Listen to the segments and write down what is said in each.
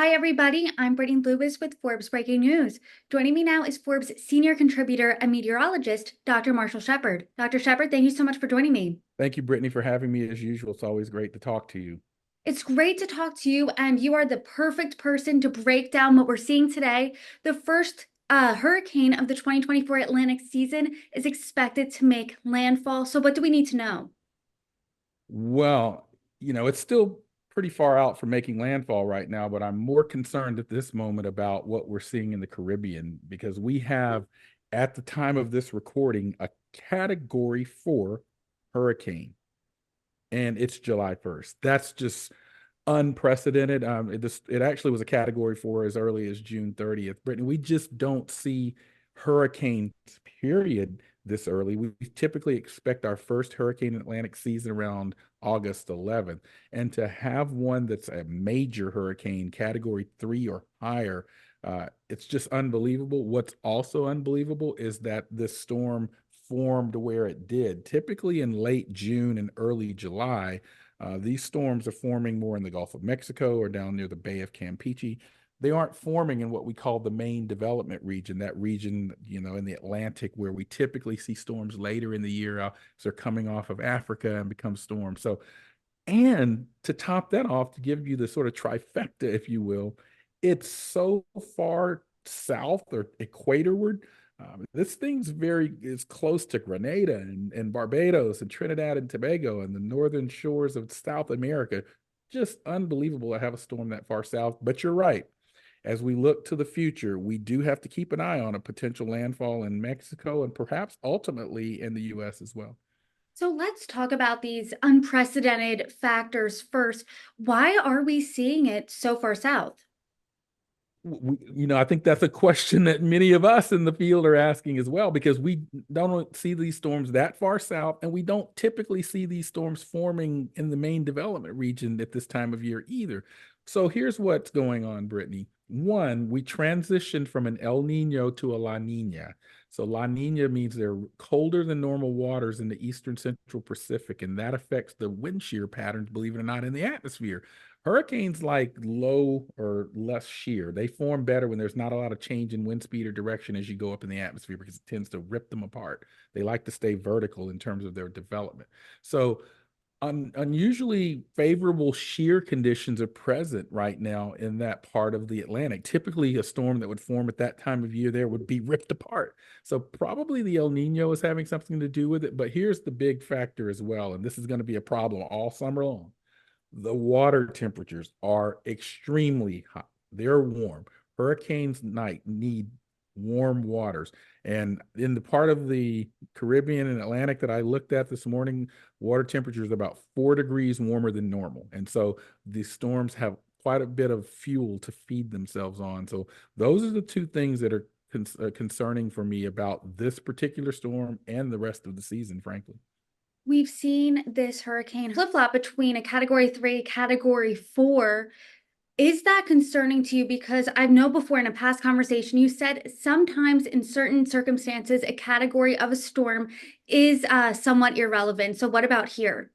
Hi, everybody. I'm Brittany Lewis with Forbes Breaking News. Joining me now is Forbes senior contributor and meteorologist, Dr. Marshall Shepard. Dr. Shepard, thank you so much for joining me. Thank you, Brittany, for having me as usual. It's always great to talk to you. It's great to talk to you, and you are the perfect person to break down what we're seeing today. The first hurricane of the 2024 Atlantic season is expected to make landfall. So, what do we need to know? Well, it's still pretty far out from making landfall right now, but I'm more concerned at this moment about what we're seeing in the Caribbean because we have, at the time of this recording, a category 4 hurricane, and it's July 1st. That's just unprecedented. It actually was a category 4 as early as June 30th. Brittany, we just don't see hurricanes, period, this early. We typically expect our first hurricane Atlantic season around August 11th. And to have one that's a major hurricane, category 3 or higher, it's just unbelievable. What's also unbelievable is that this storm formed where it did. Typically in late June and early July, these storms are forming more in the Gulf of Mexico or down near the Bay of Campeche. They aren't forming in what we call the main development region, that region, in the Atlantic where we typically see storms later in the year. So they're coming off of Africa and become storms. So, and to top that off, to give you the sort of trifecta, if you will, it's so far south or equatorward. This thing's very is close to Grenada and Barbados and Trinidad and Tobago and the northern shores of South America. Just unbelievable to have a storm that far south. But you're right. As we look to the future, we do have to keep an eye on a potential landfall in Mexico and perhaps ultimately in the U.S. as well. So, let's talk about these unprecedented factors first. Why are we seeing it so far south? I think that's a question that many of us in the field are asking as well, because we don't see these storms that far south, and we don't typically see these storms forming in the main development region at this time of year either. So here's what's going on, Brittany. One, we transitioned from an El Nino to a La Nina. So La Nina means they're colder than normal waters in the eastern central Pacific, and that affects the wind shear patterns, believe it or not, in the atmosphere. Hurricanes like low or less shear. They form better when there's not a lot of change in wind speed or direction as you go up in the atmosphere, because it tends to rip them apart. They like to stay vertical in terms of their development. So unusually favorable shear conditions are present right now in that part of the Atlantic. Typically, a storm that would form at that time of year there would be ripped apart. So probably the El Nino is having something to do with it. But here's the big factor as well, and this is going to be a problem all summer long. The water temperatures are extremely hot. They're warm. Hurricanes night need warm waters. And in the part of the Caribbean and Atlantic that I looked at this morning, water temperature is about 4 degrees warmer than normal. And so these storms have quite a bit of fuel to feed themselves on. So those are the two things that are concerning for me about this particular storm and the rest of the season, frankly. We've seen this hurricane flip flop between a category 3, category 4. Is that concerning to you? Because I know before in a past conversation, you said sometimes in certain circumstances, a category of a storm is somewhat irrelevant. So, what about here?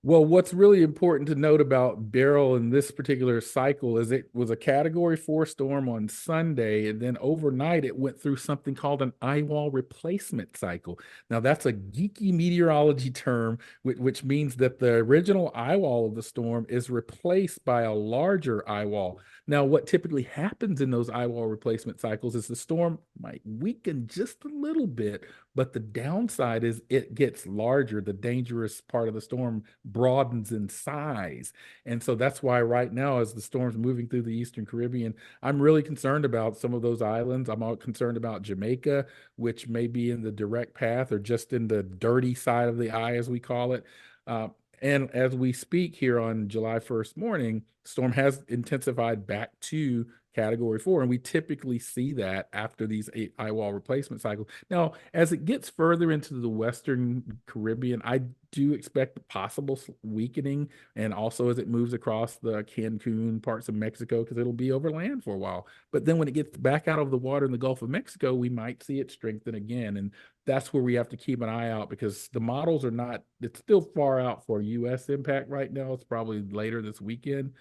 Well, what's really important to note about Beryl in this particular cycle is it was a category 4 storm on Sunday, and then overnight it went through something called an eye wall replacement cycle. Now, that's a geeky meteorology term, which means that the original eye wall of the storm is replaced by a larger eye wall. Now, what typically happens in those eye wall replacement cycles is the storm might weaken just a little bit, but the downside is it gets larger. The dangerous part of the storm broadens in size. And so that's why right now, as the storm's moving through the Eastern Caribbean, I'm really concerned about some of those islands. I'm all concerned about Jamaica, which may be in the direct path or just in the dirty side of the eye, as we call it. Uh, and as we speak here on July 1st morning, storm has intensified back to category 4, and we typically see that after these eye wall replacement cycles. Now, as it gets further into the Western Caribbean, I do expect possible weakening, and also as it moves across the Cancun parts of Mexico, because it'll be over land for a while. But then when it gets back out of the water in the Gulf of Mexico, we might see it strengthen again. And that's where we have to keep an eye out, because the models are not, it's still far out for US impact right now. It's probably later this weekend.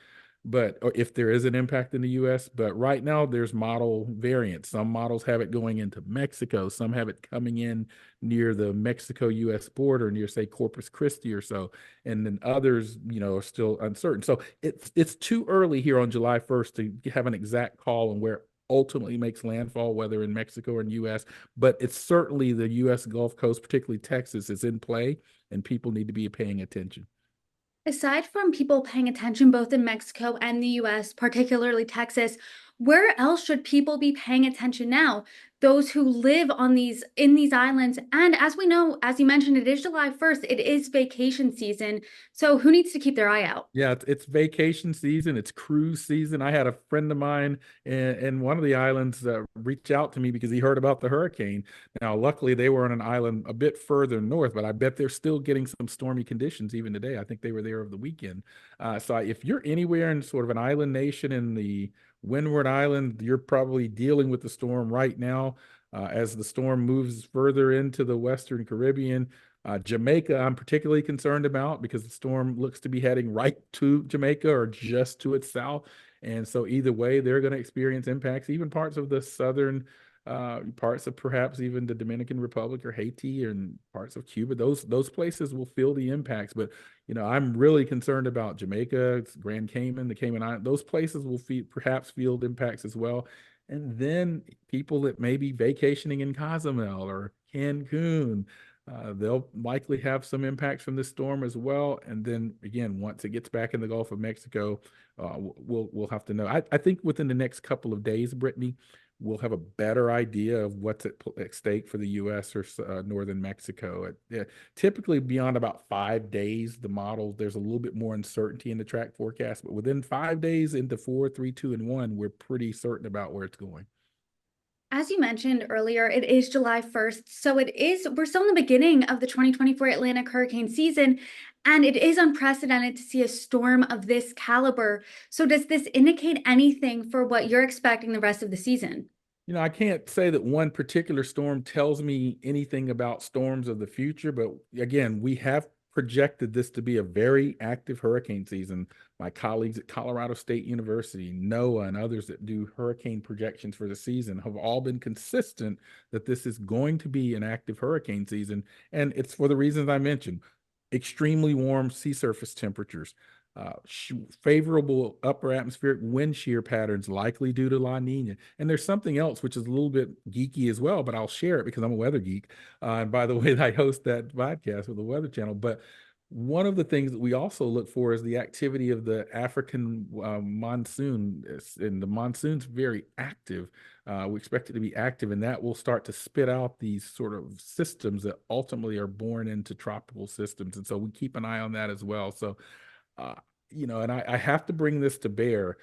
but or if there is an impact in the US. But right now, there's model variants. Some models have it going into Mexico, some have it coming in near the Mexico US border, near, say, Corpus Christi or so. And then others, are still uncertain. So it's too early here on July 1st to have an exact call on where ultimately makes landfall, whether in Mexico or in US. But it's certainly the US Gulf Coast, particularly Texas, is in play, and people need to be paying attention. Aside from people paying attention both in Mexico and the US, particularly Texas, where else should people be paying attention now? Those who live on these islands, and as we know, as you mentioned, it is July 1st, it is vacation season. So who needs to keep their eye out? Yeah, it's vacation season. It's cruise season. I had a friend of mine in one of the islands reach out to me because he heard about the hurricane. Now, luckily, they were on an island a bit further north, but I bet they're still getting some stormy conditions even today. I think they were there over the weekend. If you're anywhere in sort of an island nation in the Windward Island, you're probably dealing with the storm right now. As the storm moves further into the Western Caribbean, Jamaica, I'm particularly concerned about because the storm looks to be heading right to Jamaica or just to its south. And so, either way, they're going to experience impacts, even parts of the southern parts of perhaps even the Dominican Republic or Haiti and parts of Cuba. Those places will feel the impacts. But I'm really concerned about Jamaica, Grand Cayman, the Cayman Islands. Those places will perhaps feel the impacts as well. And then people that may be vacationing in Cozumel or Cancun, they'll likely have some impacts from this storm as well. And then again, once it gets back in the Gulf of Mexico, we'll have to know. I think within the next couple of days, Brittany, we'll have a better idea of what's at stake for the U.S. or northern Mexico. Typically, beyond about 5 days, the model there's a little bit more uncertainty in the track forecast. But within 5 days into 4, 3, 2, and 1, we're pretty certain about where it's going. As you mentioned earlier, it is July 1st. So we're still in the beginning of the 2024 Atlantic hurricane season, and it is unprecedented to see a storm of this caliber. So does this indicate anything for what you're expecting the rest of the season? I can't say that one particular storm tells me anything about storms of the future, but again, we have projected this to be a very active hurricane season. My colleagues at Colorado State University, NOAA, and others that do hurricane projections for the season have all been consistent that this is going to be an active hurricane season. And it's for the reasons I mentioned: extremely warm sea surface temperatures, uh, favorable upper atmospheric wind shear patterns likely due to La Nina. And there's something else which is a little bit geeky as well, but I'll share it because I'm a weather geek. And by the way, I host that podcast with the Weather Channel. But one of the things that we also look for is the activity of the African monsoon. And the monsoon's very active. We expect it to be active, and that will start to spit out these sort of systems that ultimately are born into tropical systems. And so we keep an eye on that as well. So uh, and I have to bring this to bear.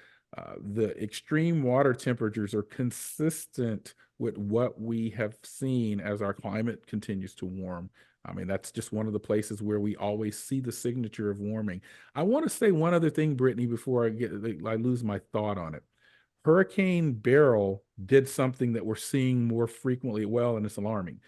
The extreme water temperatures are consistent with what we have seen as our climate continues to warm. I mean, that's just one of the places where we always see the signature of warming. I want to say one other thing, Brittany, before I lose my thought on it. Hurricane Beryl did something that we're seeing more frequently, well, and it's alarming.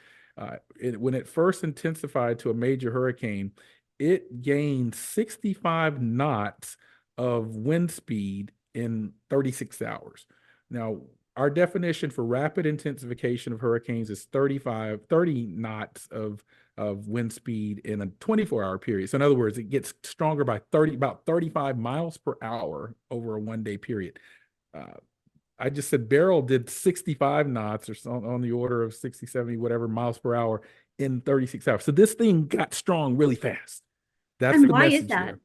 When it first intensified to a major hurricane, it gained 65 knots of wind speed in 36 hours. Now, our definition for rapid intensification of hurricanes is 30 knots of wind speed in a 24-hour period. So in other words, it gets stronger by about 35 miles per hour over a 1 day period. Uh, I just said Beryl did 65 knots or so on the order of 60, 70, whatever miles per hour in 36 hours. So this thing got strong really fast. That's And the why is message that? there.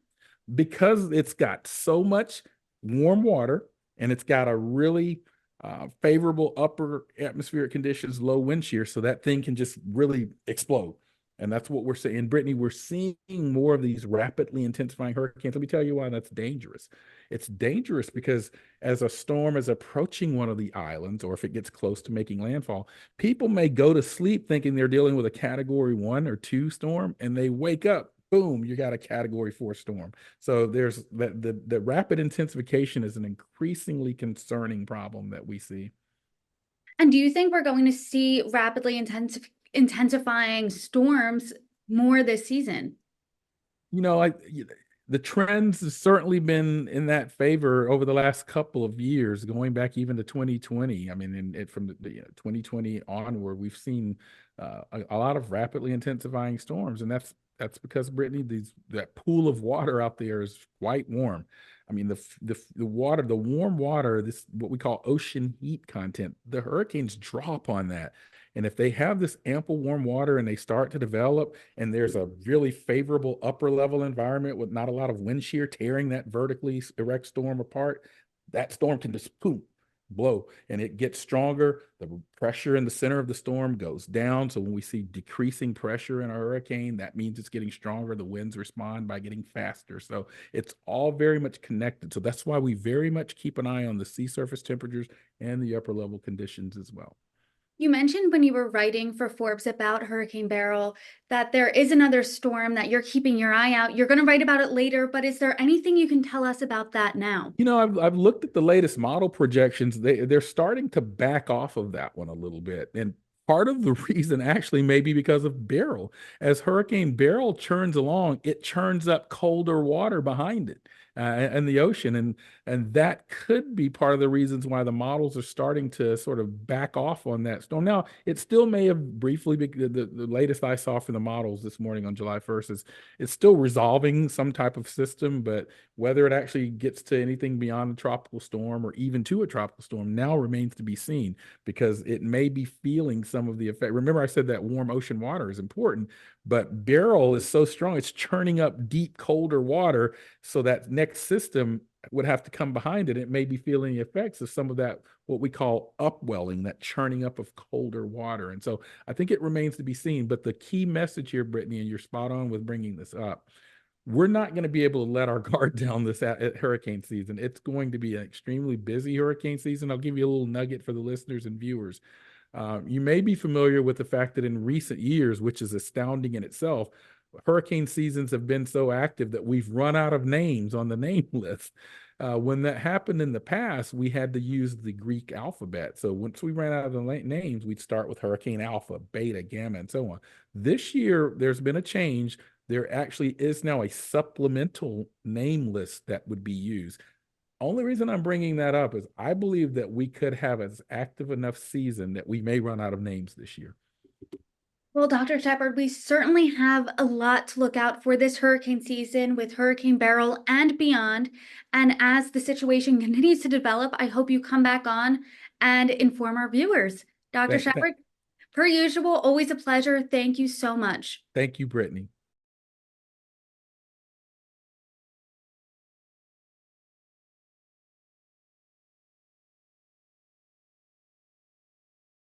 Because it's got so much warm water and it's got a really favorable upper atmospheric conditions, low wind shear, so that thing can just really explode. And that's what we're saying. Brittany, we're seeing more of these rapidly intensifying hurricanes. Let me tell you why that's dangerous. It's dangerous because as a storm is approaching one of the islands, or if it gets close to making landfall, people may go to sleep thinking they're dealing with a category 1 or 2 storm, and they wake up, boom, you got a category 4 storm. So there's the rapid intensification is an increasingly concerning problem that we see. And do you think we're going to see rapidly intensifying storms more this season? You know, I The trends have certainly been in that favor over the last couple of years, going back even to 2020. I mean, from the 2020 onward, we've seen a lot of rapidly intensifying storms, and that's because Brittany, that pool of water out there is quite warm. I mean, the water, the warm water, this what we call ocean heat content. The hurricanes draw upon that, and if they have this ample warm water and they start to develop, and there's a really favorable upper level environment with not a lot of wind shear tearing that vertically erect storm apart, that storm can just boom, blow, and it gets stronger. The pressure in the center of the storm goes down. So when we see decreasing pressure in a hurricane, that means it's getting stronger. The winds respond by getting faster. So it's all very much connected. So that's why we very much keep an eye on the sea surface temperatures and the upper level conditions as well. You mentioned when you were writing for Forbes about Hurricane Beryl that there is another storm that you're keeping your eye out. You're going to write about it later, but is there anything you can tell us about that now? I've looked at the latest model projections. They're starting to back off of that one a little bit. And part of the reason actually may be because of Beryl. As Hurricane Beryl churns along, it churns up colder water behind it in the ocean. And that could be part of the reasons why the models are starting to sort of back off on that storm. Now, it still may have briefly, the latest I saw from the models this morning on July 1st is it's still resolving some type of system, but whether it actually gets to anything beyond a tropical storm or even to a tropical storm now remains to be seen, because it may be feeling some of the effect. Remember, I said that warm ocean water is important, but Beryl is so strong, it's churning up deep, colder water. So that next system would have to come behind it. It may be feeling the effects of some of that, what we call upwelling, that churning up of colder water. And so I think it remains to be seen. But the key message here, Brittany, and you're spot on with bringing this up, we're not going to be able to let our guard down this at hurricane season. It's going to be an extremely busy hurricane season. I'll give you a little nugget for the listeners and viewers. You may be familiar with the fact that in recent years, which is astounding in itself, hurricane seasons have been so active that we've run out of names on the name list. When that happened in the past, we had to use the Greek alphabet. So once we ran out of the names, we'd start with Hurricane Alpha, Beta, Gamma, and so on. This year, there's been a change. There actually is now a supplemental name list that would be used. Only reason I'm bringing that up is I believe that we could have an active enough season that we may run out of names this year. Well, Dr. Shepard, we certainly have a lot to look out for this hurricane season with Hurricane Beryl and beyond. And as the situation continues to develop, I hope you come back on and inform our viewers. Dr. Thank, thank, Shepard, per usual, always a pleasure. Thank you so much. thank you, Brittany.